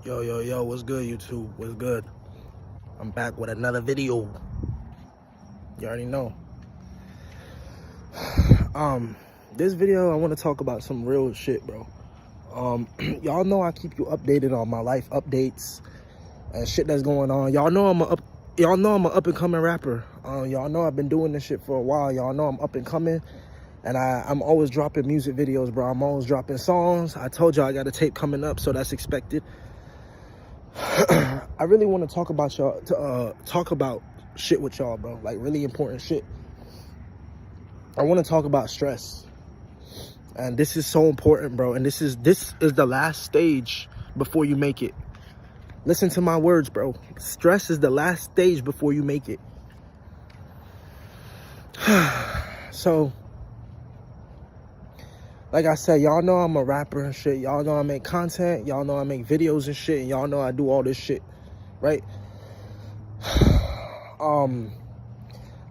Yo, what's good, YouTube? What's good? I'm back with another video. You already know. This video, I want to talk about some real shit, bro. Y'all know I keep you updated on my life updates and shit that's going on. Y'all know I'm a up and coming rapper. Y'all know I've been doing this shit for a while. Y'all know I'm up and coming. And I'm always dropping music videos, bro. I'm always dropping songs. I told y'all I got a tape coming up, so that's expected. I really want to talk about y'all, talk about shit with y'all, bro. Like really important shit. I want to talk about stress. And this is so important, bro. And this is the last stage before you make it. Listen to my words, bro. Stress is the last stage before you make it. So, like I said, y'all know I'm a rapper and shit. Y'all know I make content. Y'all know I make videos and shit. And y'all know I do all this shit, right?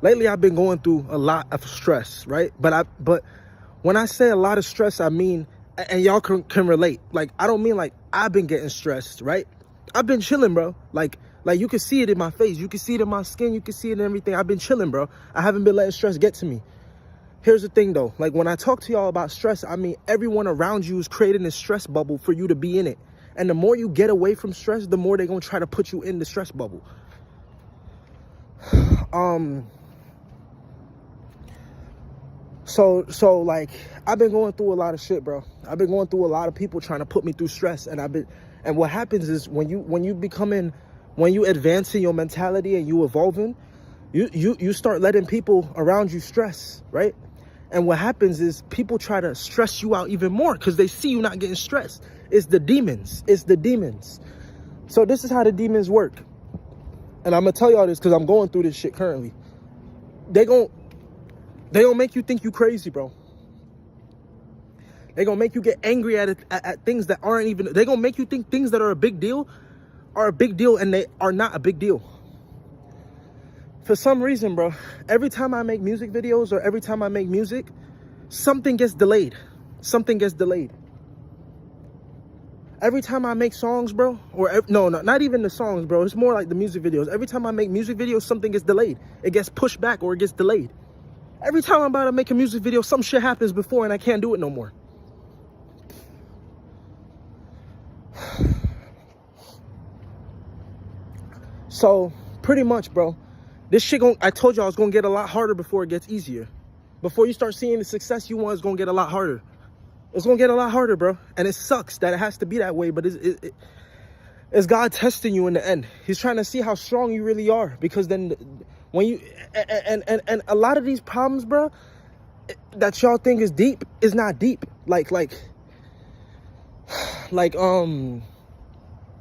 Lately I've been going through a lot of stress, right? But when I say a lot of stress, I mean, and y'all can relate. Like, I don't mean like I've been getting stressed, right? I've been chilling, bro. Like you can see it in my face. You can see it in my skin. You can see it in everything. I've been chilling, bro. I haven't been letting stress get to me. Here's the thing, though. Like, when I talk to y'all about stress, I mean, everyone around you is creating this stress bubble for you to be in it. And the more you get away from stress, the more they're going to try to put you in the stress bubble. So like, I've been going through a lot of shit, bro. I've been going through a lot of people trying to put me through stress. And what happens is when you advancing your mentality and you evolving, you start letting people around you stress, right? And what happens is people try to stress you out even more because they see you not getting stressed. It's the demons. It's the demons. So this is how the demons work. And I'm going to tell y'all this because I'm going through this shit currently. They gon' make you think you crazy, bro. They gonna make you get angry at things that aren't even... They gonna make you think things that are a big deal and they are not a big deal. For some reason, bro, every time I make music videos or every time I make music, something gets delayed. Something gets delayed. Every time I make songs, bro, no, not even the songs, bro. It's more like the music videos. Every time I make music videos, something gets delayed. It gets pushed back or it gets delayed. Every time I'm about to make a music video, some shit happens before and I can't do it no more. So, pretty much, bro, this shit I told y'all it's gonna get a lot harder before it gets easier. Before you start seeing the success you want, it's gonna get a lot harder. It's gonna get a lot harder, bro. And it sucks that it has to be that way, but it's God testing you in the end. He's trying to see how strong you really are. Because then when you, and a lot of these problems, bro, that y'all think is deep, is not deep. Like, when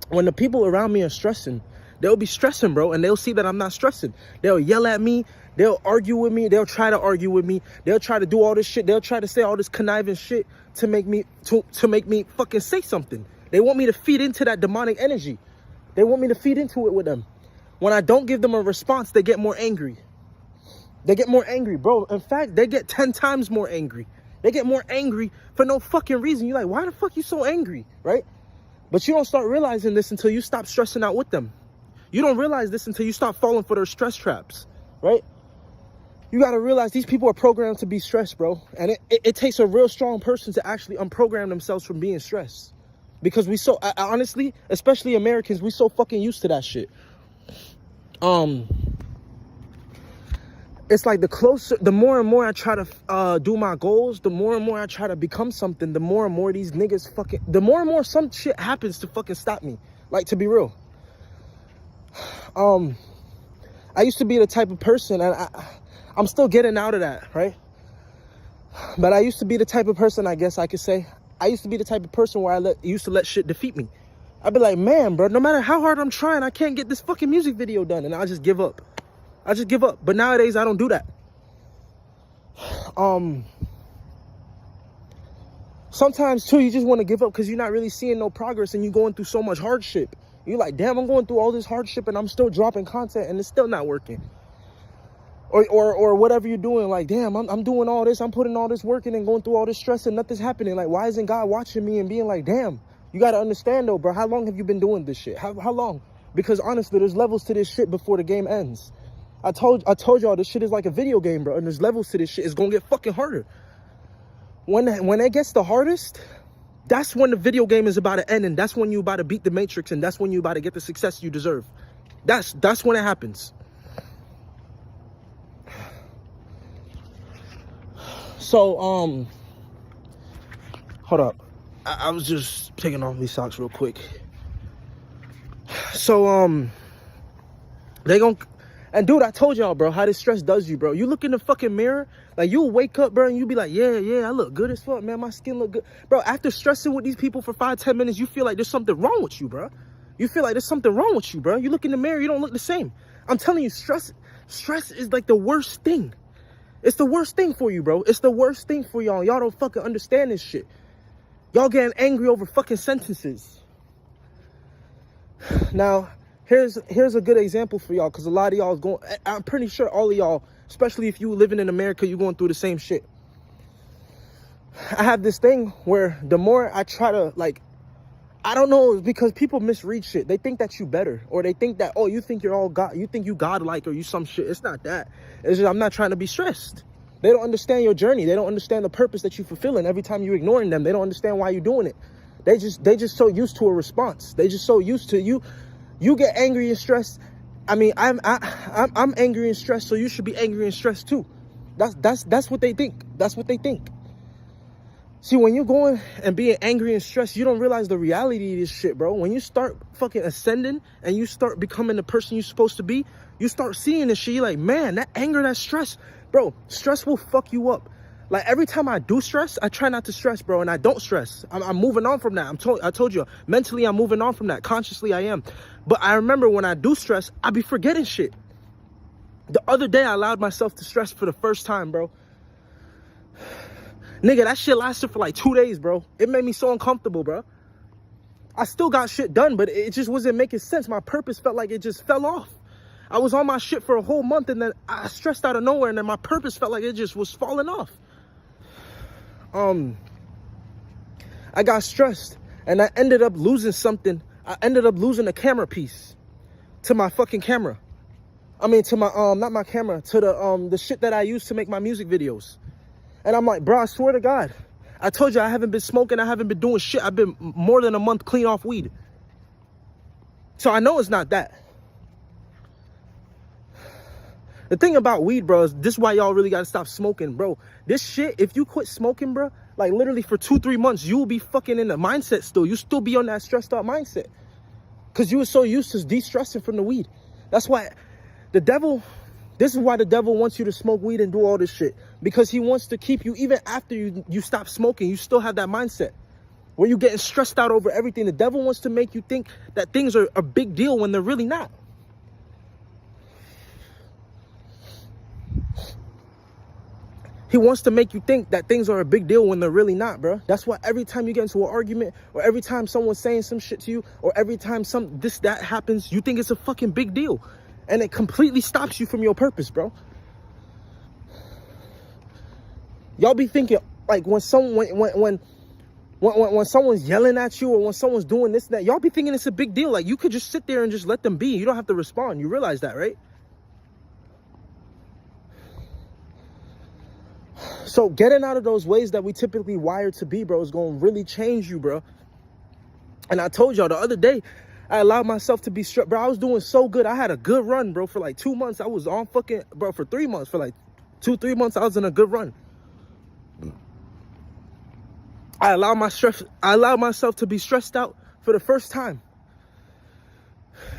the people around me are stressing, they'll be stressing, bro, and they'll see that I'm not stressing. They'll yell at me. They'll argue with me. They'll try to argue with me. They'll try to do all this shit. They'll try to say all this conniving shit to make me fucking say something. They want me to feed into that demonic energy. They want me to feed into it with them. When I don't give them a response, they get more angry. They get more angry, bro. In fact, they get 10 times more angry. They get more angry for no fucking reason. You're like, why the fuck you so angry, right? But you don't start realizing this until you stop stressing out with them. You don't realize this until you start falling for their stress traps, right? You got to realize these people are programmed to be stressed, bro. And it takes a real strong person to actually unprogram themselves from being stressed. Because honestly, especially Americans, we so fucking used to that shit. It's like the more and more I try to do my goals, the more and more I try to become something, the more and more these niggas the more and more some shit happens to fucking stop me. Like, to be real. I used to be the type of person, and I'm still getting out of that, right? But I used to be the type of person, I guess I could say, I used to be the type of person where I used to let shit defeat me. I'd be like, man, bro, no matter how hard I'm trying, I can't get this fucking music video done, and I'll just give up. I just give up. But nowadays, I don't do that. Sometimes, too, you just want to give up because you're not really seeing no progress and you're going through so much hardship. You're like, damn, I'm going through all this hardship and I'm still dropping content and it's still not working. Or whatever you're doing, like, damn, I'm doing all this, I'm putting all this work in and going through all this stress and nothing's happening. Like, why isn't God watching me and being like, damn, You got to understand, though, bro, how long have you been doing this shit? How long? Because honestly, there's levels to this shit before the game ends. I told y'all this shit is like a video game, bro, and there's levels to this shit. It's going to get fucking harder. When it gets the hardest, that's when the video game is about to end, and that's when you about to beat the Matrix, and that's when you about to get the success you deserve. That's when it happens. So, hold up. I was just taking off these socks real quick. So, they gon' and dude, I told y'all, bro, how this stress does you, bro. You look in the fucking mirror, like you'll wake up, bro, and you be like, yeah, I look good as fuck, man. My skin look good. Bro, after stressing with these people for 5-10 minutes, you feel like there's something wrong with you, bro. You feel like there's something wrong with you, bro. You look in the mirror, you don't look the same. I'm telling you, stress is like the worst thing. It's the worst thing for you, bro. It's the worst thing for y'all. Y'all don't fucking understand this shit. Y'all getting angry over fucking sentences. Now, here's a good example for y'all, because a lot of y'all is going, I'm pretty sure all of y'all, especially if you living in America, you're going through the same shit. I have this thing where the more I try to, like, I don't know, because people misread shit. They think that you better, or they think that, oh, you think you're all God, you think you godlike, or you some shit. It's not that. It's just, I'm not trying to be stressed. They don't understand your journey. They don't understand the purpose that you're fulfilling. Every time you're ignoring them, they don't understand why you're doing it. They just so used to a response. They just so used to you. You get angry and stressed. I mean, I'm angry and stressed, so you should be angry and stressed too. That's what they think. That's what they think. See, when you're going and being angry and stressed, you don't realize the reality of this shit, bro. When you start fucking ascending and you start becoming the person you're supposed to be, you start seeing this shit. You're like, man, that anger, that stress, bro, stress will fuck you up. Like, every time I do stress, I try not to stress, bro, and I don't stress. I'm moving on from that. I told you, mentally, I'm moving on from that. Consciously, I am. But I remember when I do stress, I be forgetting shit. The other day, I allowed myself to stress for the first time, bro. Nigga, that shit lasted for like 2 days, bro. It made me so uncomfortable, bro. I still got shit done, but it just wasn't making sense. My purpose felt like it just fell off. I was on my shit for a whole month, and then I stressed out of nowhere, and then my purpose felt like it just was falling off. I got stressed, and I ended up losing something. I ended up losing a camera piece to my fucking camera. I mean, to my, not my camera, to the shit that I use to make my music videos. And I'm like, bro, I swear to God, I told you I haven't been smoking. I haven't been doing shit. I've been more than a month clean off weed. So I know it's not that. The thing about weed, bro, is this is why y'all really got to stop smoking, bro. This shit, if you quit smoking, bro, like literally for 2-3 months, you will be fucking in the mindset still. You still be on that stressed out mindset. Because you were so used to de-stressing from the weed. That's why the devil, this is why the devil wants you to smoke weed and do all this shit. Because he wants to keep you, even after you stop smoking, you still have that mindset. Where you're getting stressed out over everything. The devil wants to make you think that things are a big deal when they're really not. He wants to make you think that things are a big deal when they're really not, bro. That's why every time you get into an argument, or every time someone's saying some shit to you, or every time that happens, you think it's a fucking big deal. And it completely stops you from your purpose, bro. Y'all be thinking, like, when someone's yelling at you, or when someone's doing this and that, y'all be thinking it's a big deal. Like, you could just sit there and just let them be. You don't have to respond. You realize that, right? So getting out of those ways that we typically wired to be, bro, is going to really change you, bro. And I told y'all the other day, I allowed myself to be stressed. Bro, I was doing so good. I had a good run, bro, for like 2 months. I was on fucking, bro, for 3 months. For like 2-3 months, I was in a good run. I allowed myself to be stressed out for the first time.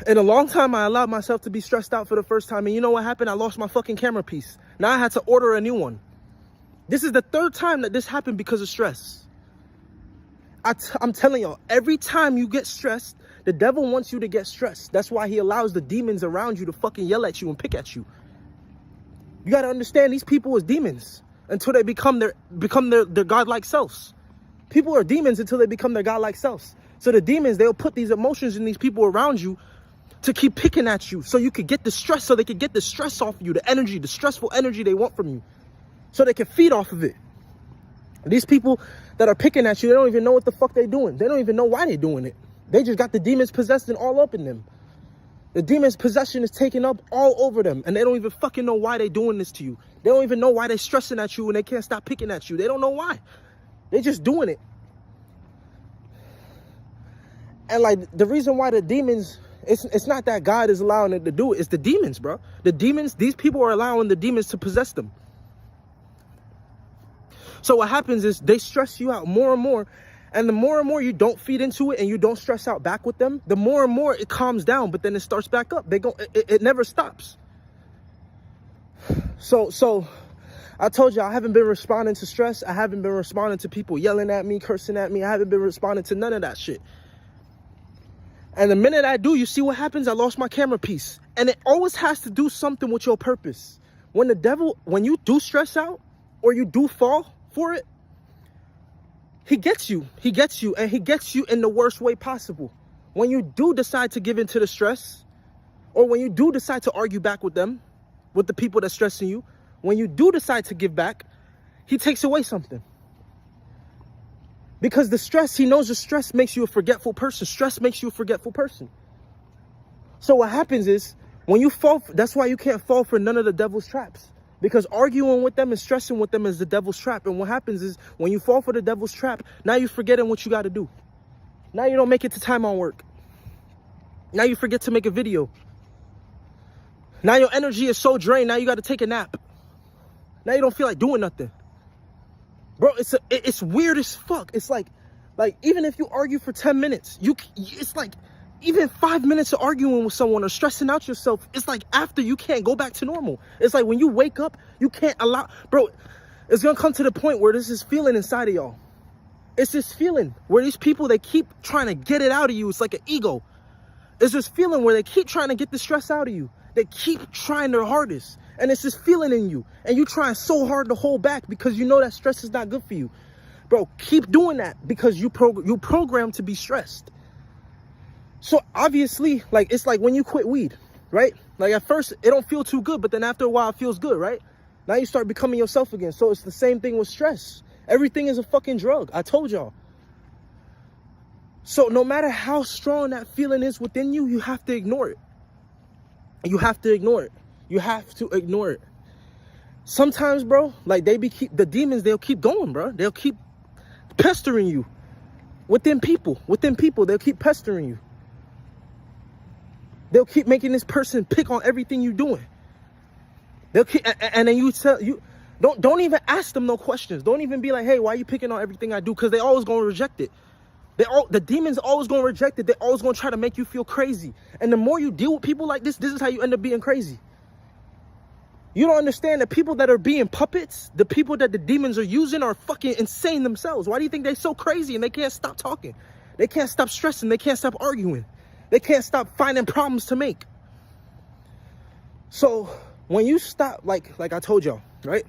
In a long time, I allowed myself to be stressed out for the first time. And you know what happened? I lost my fucking camera piece. Now I had to order a new one. This is the 3rd time that this happened because of stress. I'm telling y'all, every time you get stressed, the devil wants you to get stressed. That's why he allows the demons around you to fucking yell at you and pick at you. You got to understand, these people is demons until they become their godlike selves. People are demons until they become their godlike selves. So the demons, they'll put these emotions in these people around you to keep picking at you, so you could get the stress, so they could get the stress off you, the energy, the stressful energy they want from you, so they can feed off of it. These people that are picking at you, they don't even know what the fuck they're doing. They don't even know why they're doing it. They just got the demons possessing all up in them. The demon's possession is taking up all over them, and they don't even fucking know why they're doing this to you. They don't even know why they're stressing at you and they can't stop picking at you. They don't know why. They're just doing it. And like, the reason why the demons, it's not that God is allowing it to do it. It's the demons, bro. The demons, these people are allowing the demons to possess them. So what happens is they stress you out more and more. And the more and more you don't feed into it and you don't stress out back with them, the more and more it calms down, but then it starts back up. It never stops. So I told you I haven't been responding to stress. I haven't been responding to people yelling at me, cursing at me. I haven't been responding to none of that shit. And the minute I do, you see what happens? I lost my camera piece. And it always has to do something with your purpose. When you do stress out or you do fall for it, he gets you, and he gets you in the worst way possible. When you do decide to give into the stress, or when you do decide to argue back with them, with the people that's stressing you, when you do decide to give back, he takes away something. Because he knows the stress makes you a forgetful person. Stress makes you a forgetful person. So what happens is, when you fall, that's why you can't fall for none of the devil's traps. Because arguing with them and stressing with them is the devil's trap. And what happens is, when you fall for the devil's trap, now you're forgetting what you got to do. Now you don't make it to time on work. Now you forget to make a video. Now your energy is so drained, now you got to take a nap. Now you don't feel like doing nothing. Bro, it's weird as fuck. It's like even if you argue for 10 minutes, it's like, even 5 minutes of arguing with someone or stressing out yourself, it's like after you can't go back to normal. It's like when you wake up, you can't allow, bro, it's gonna come to the point where there's this feeling inside of y'all. It's this feeling where these people, they keep trying to get it out of you. It's like an ego. It's this feeling where they keep trying to get the stress out of you. They keep trying their hardest. And it's this feeling in you. And you're trying so hard to hold back because you know that stress is not good for you. Bro, keep doing that because you programmed to be stressed. So obviously, like, it's like when you quit weed, right? Like at first it don't feel too good, but then after a while it feels good, right? Now you start becoming yourself again. So it's the same thing with stress. Everything is a fucking drug. I told y'all. So no matter how strong that feeling is within you, you have to ignore it. You have to ignore it. You have to ignore it. Sometimes, bro, like the demons, they'll keep going, bro. They'll keep pestering you within people, they'll keep pestering you. They'll keep making this person pick on everything you're doing. They'll keep, and then you don't even ask them no questions. Don't even be like, hey, why are you picking on everything I do? Because they always gonna reject it. The demons always gonna reject it. They're always gonna try to make you feel crazy. And the more you deal with people like this is how you end up being crazy. You don't understand that people that are being puppets, the people that the demons are using, are fucking insane themselves. Why do you think they're so crazy and they can't stop talking? They can't stop stressing. They can't stop arguing. They can't stop finding problems to make. So when you stop, like I told y'all, right?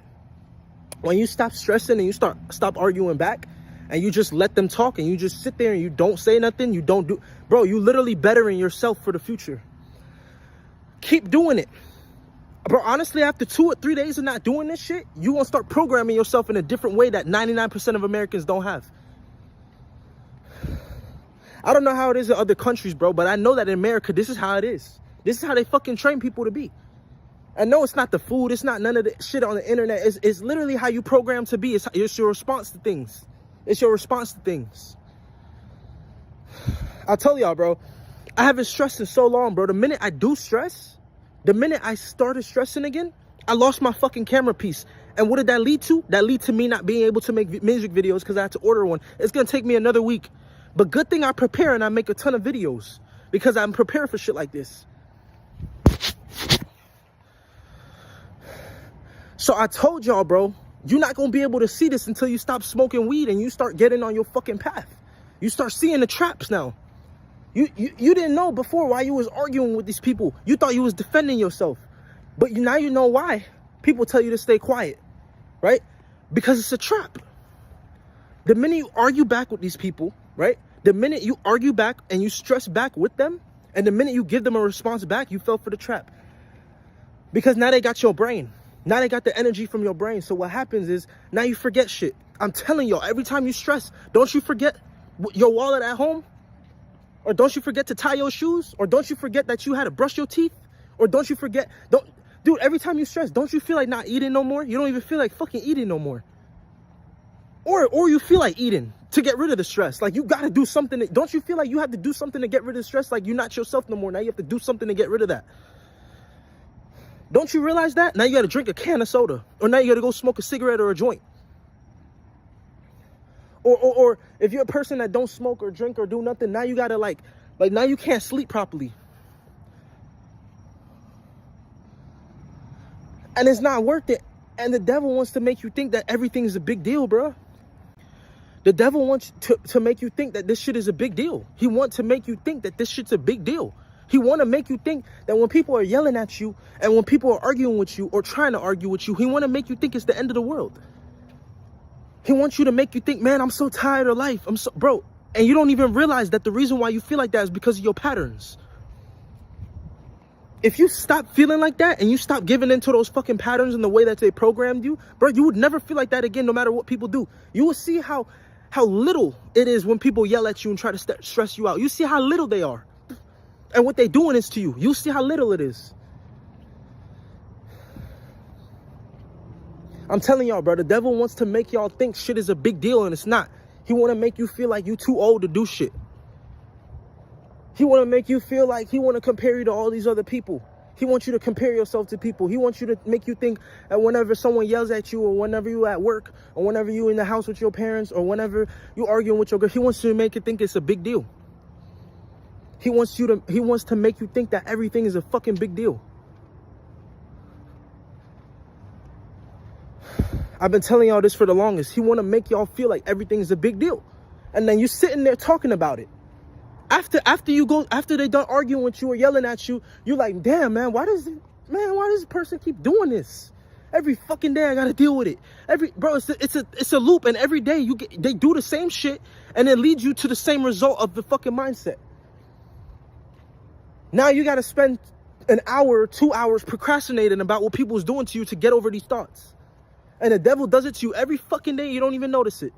When you stop stressing and you stop arguing back, and you just let them talk and you just sit there and you don't say nothing, you don't do, bro, you literally bettering yourself for the future. Keep doing it. Bro, honestly, after 2 or 3 days of not doing this shit, you gonna start programming yourself in a different way that 99% of Americans don't have. I don't know how it is in other countries, bro, but I know that in America, this is how it is. This is how they fucking train people to be. And no, it's not the food. It's not none of the shit on the internet. It's literally how you program to be. It's your response to things. It's your response to things. I'll tell y'all, bro, I haven't stressed in so long, bro. The minute I do stress, the minute I started stressing again, I lost my fucking camera piece. And what did that lead to? That lead to me not being able to make music videos because I had to order one. It's going to take me another week. But good thing I prepare and I make a ton of videos because I'm prepared for shit like this. So I told y'all, bro, you're not going to be able to see this until you stop smoking weed and you start getting on your fucking path. You start seeing the traps now. You didn't know before why you was arguing with these people. You thought you was defending yourself. But now you know why people tell you to stay quiet, right? Because it's a trap. The minute you argue back with these people, right? The minute you argue back and you stress back with them, and the minute you give them a response back, you fell for the trap. Because now they got your brain. Now they got the energy from your brain. So what happens is now you forget shit. I'm telling y'all, every time you stress, don't you forget your wallet at home? Or don't you forget to tie your shoes? Or don't you forget that you had to brush your teeth? Or don't you forget, dude, every time you stress, don't you feel like not eating no more? You don't even feel like fucking eating no more. Or you feel like eating to get rid of the stress. Like, you gotta do something. Don't you feel like you have to do something to get rid of the stress? Like, you're not yourself no more. Now you have to do something to get rid of that. Don't you realize that? Now you gotta drink a can of soda. Or now you gotta go smoke a cigarette or a joint. Or if you're a person that don't smoke or drink or do nothing, now you gotta like now you can't sleep properly. And it's not worth it. And the devil wants to make you think that everything is a big deal, bro. The devil wants to make you think that this shit is a big deal. He wants to make you think that this shit's a big deal. He want to make you think that when people are yelling at you and when people are arguing with you or trying to argue with you, he want to make you think it's the end of the world. He wants you to make you think, man, I'm so tired of life. Bro, and you don't even realize that the reason why you feel like that is because of your patterns. If you stop feeling like that and you stop giving into those fucking patterns and the way that they programmed you, bro, you would never feel like that again, no matter what people do. You will see how little it is when people yell at you and try to stress you out. You see how little they are. And what they doing is to you. You see how little it is. I'm telling y'all, bro, the devil wants to make y'all think shit is a big deal and it's not. He want to make you feel like you too old to do shit. He want to make you feel like he want to compare you to all these other people. He wants you to compare yourself to people. He wants you to make you think that whenever someone yells at you or whenever you at work or whenever you in the house with your parents or whenever you arguing with your girl, he wants you to make you think it's a big deal. He wants to make you think that everything is a fucking big deal. I've been telling y'all this for the longest. He want to make y'all feel like everything is a big deal. And then you sitting there talking about it. After they done arguing with you or yelling at you, you're like, damn, man, why does this person keep doing this? Every fucking day I gotta deal with it. It's a loop, and every day they do the same shit, and it leads you to the same result of the fucking mindset. Now you gotta spend an hour or 2 hours procrastinating about what people's doing to you to get over these thoughts. And the devil does it to you every fucking day. You don't even notice it.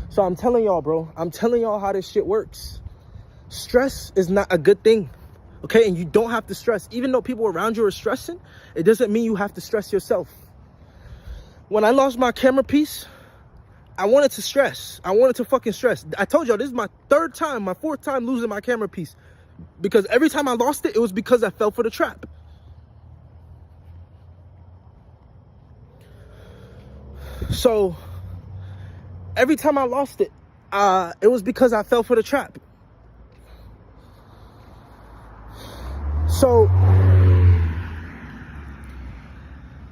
So I'm telling y'all, bro. I'm telling y'all how this shit works. Stress is not a good thing. Okay? And you don't have to stress. Even though people around you are stressing, it doesn't mean you have to stress yourself. When I lost my camera piece, I wanted to stress. I wanted to fucking stress. I told y'all, this is my fourth time losing my camera piece. Because every time I lost it, it was because I fell for the trap. So every time I lost it, it was because I fell for the trap. So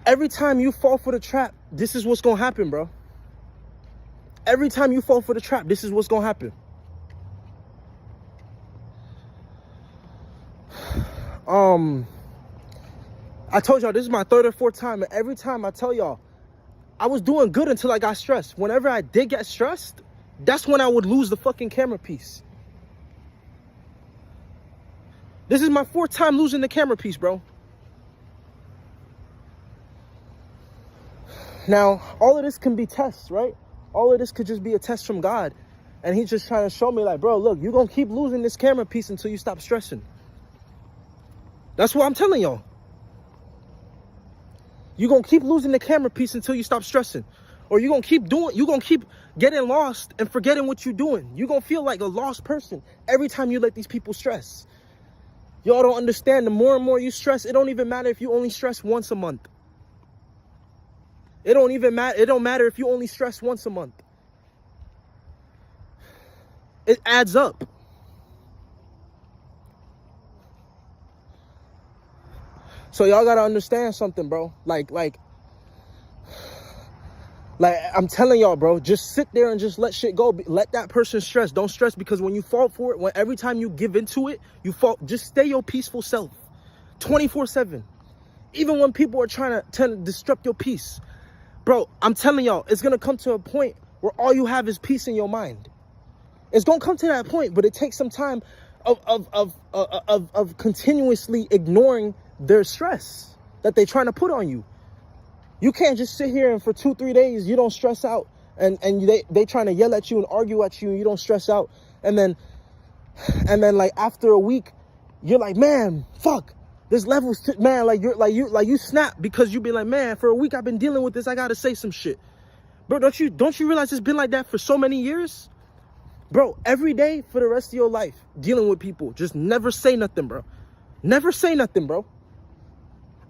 every time you fall for the trap, this is what's gonna happen, bro. Every time you fall for the trap, this is what's gonna happen. I told y'all this is my third or fourth time, and every time I tell y'all, I was doing good until I got stressed. Whenever I did get stressed, that's when I would lose the fucking camera piece. This is my fourth time losing the camera piece, bro. Now, all of this can be tests, right? All of this could just be a test from God. And he's just trying to show me like, bro, look, you're going to keep losing this camera piece until you stop stressing. That's what I'm telling y'all. You're going to keep losing the camera piece until you stop stressing. Or you're going to keep getting lost and forgetting what you're doing. You're going to feel like a lost person every time you let these people stress. Y'all don't understand. The more and more you stress, it don't even matter if you only stress once a month. It don't matter if you only stress once a month. It adds up. So y'all gotta understand something, bro. Like I'm telling y'all, bro, just sit there and just let shit go. Let that person stress. Don't stress, because when you fall for it, every time you give into it, you fall. Just stay your peaceful self 24/7. Even when people are trying to disrupt your peace. Bro, I'm telling y'all, it's gonna come to a point where all you have is peace in your mind. It's gonna come to that point, but it takes some time of continuously ignoring their stress. that they're trying to put on you. You can't just sit here and for 2-3 days you don't stress out, and they trying to yell at you and argue at you and you don't stress out, and then like after a week you're like, man, fuck, this level's man, like you snap because you be like, man, for a week I've been dealing with this, I gotta say some shit. Bro, don't you realize it's been like that for so many years? Bro, every day for the rest of your life dealing with people, just never say nothing, bro. Never say nothing, bro.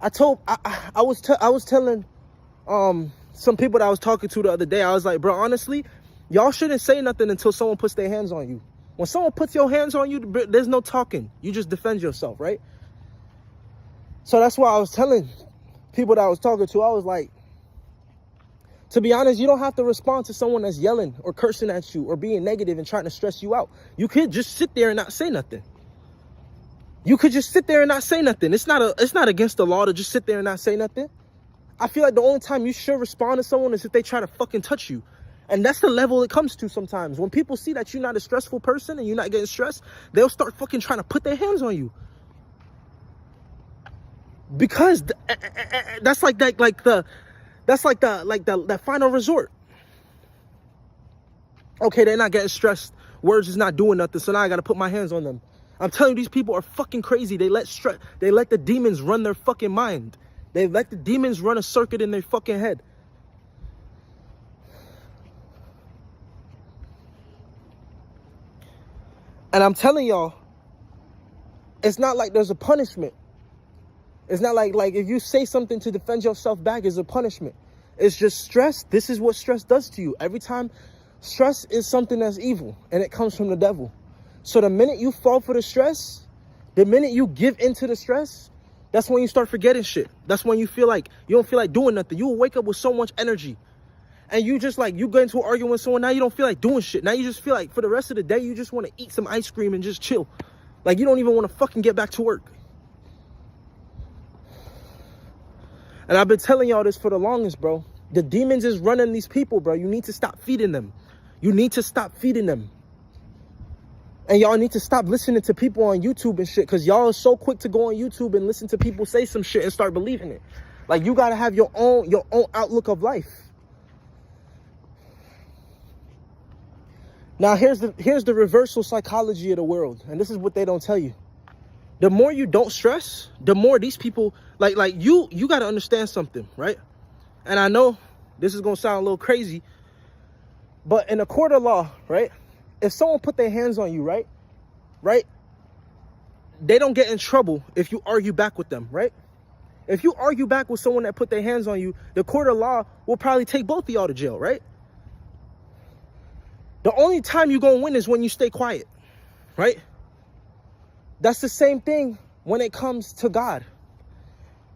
I was telling some people that I was talking to the other day, I was like, bro, honestly, y'all shouldn't say nothing until someone puts their hands on you. When someone puts your hands on you, there's no talking. You just defend yourself, right? So that's why I was telling people that I was talking to, I was like, to be honest, you don't have to respond to someone that's yelling or cursing at you or being negative and trying to stress you out. You could just sit there and not say nothing. You could just sit there and not say nothing. It's not against the law to just sit there and not say nothing. I feel like the only time you should respond to someone is if they try to fucking touch you. And that's the level it comes to sometimes. When people see that you're not a stressful person and you're not getting stressed, they'll start fucking trying to put their hands on you. Because that's like that final resort. Okay, they're not getting stressed. Words is not doing nothing, so now I gotta put my hands on them. I'm telling you, these people are fucking crazy. They let the demons run their fucking mind. They let the demons run a circuit in their fucking head. And I'm telling y'all, it's not like there's a punishment. It's not like if you say something to defend yourself back is a punishment. It's just stress. This is what stress does to you. Every time, stress is something that's evil and it comes from the devil. So the minute you fall for the stress, the minute you give into the stress, that's when you start forgetting shit. That's when you feel like you don't feel like doing nothing. You will wake up with so much energy. And you just like, you get into an argument with someone, now you don't feel like doing shit. Now you just feel like for the rest of the day, you just want to eat some ice cream and just chill. Like you don't even want to fucking get back to work. And I've been telling y'all this for the longest, bro. The demons is running these people, bro. You need to stop feeding them. You need to stop feeding them. And y'all need to stop listening to people on YouTube and shit, because y'all are so quick to go on YouTube and listen to people say some shit and start believing it. Like you got to have your own outlook of life. Now, here's the reversal psychology of the world. And this is what they don't tell you. The more you don't stress, the more these people, like you got to understand something, right? And I know this is going to sound a little crazy, but in a court of law, right? If someone put their hands on you, right? They don't get in trouble if you argue back with them, right? If you argue back with someone that put their hands on you, the court of law will probably take both of y'all to jail, right? The only time you're going to win is when you stay quiet, right? That's the same thing when it comes to God.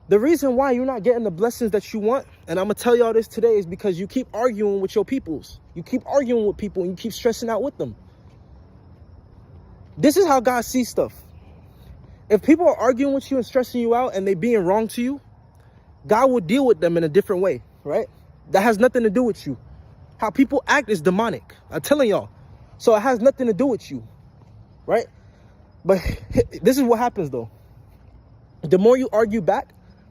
The reason why you're not getting the blessings that you want, and I'm going to tell y'all this today, is because you keep arguing with your peoples. You keep arguing with people and you keep stressing out with them. This is how God sees stuff. If people are arguing with you and stressing you out and they being wrong to you, God will deal with them in a different way, right? That has nothing to do with you. How people act is demonic. I'm telling y'all. So it has nothing to do with you, right? But this is what happens though. The more you argue back,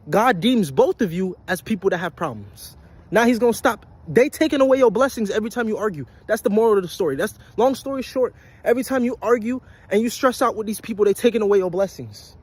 God deems both of you as people that have problems. Now he's going to stop. They taking away your blessings every time you argue. That's the moral of the story. That's long story short. Every time you argue and you stress out with these people, they taking away your blessings.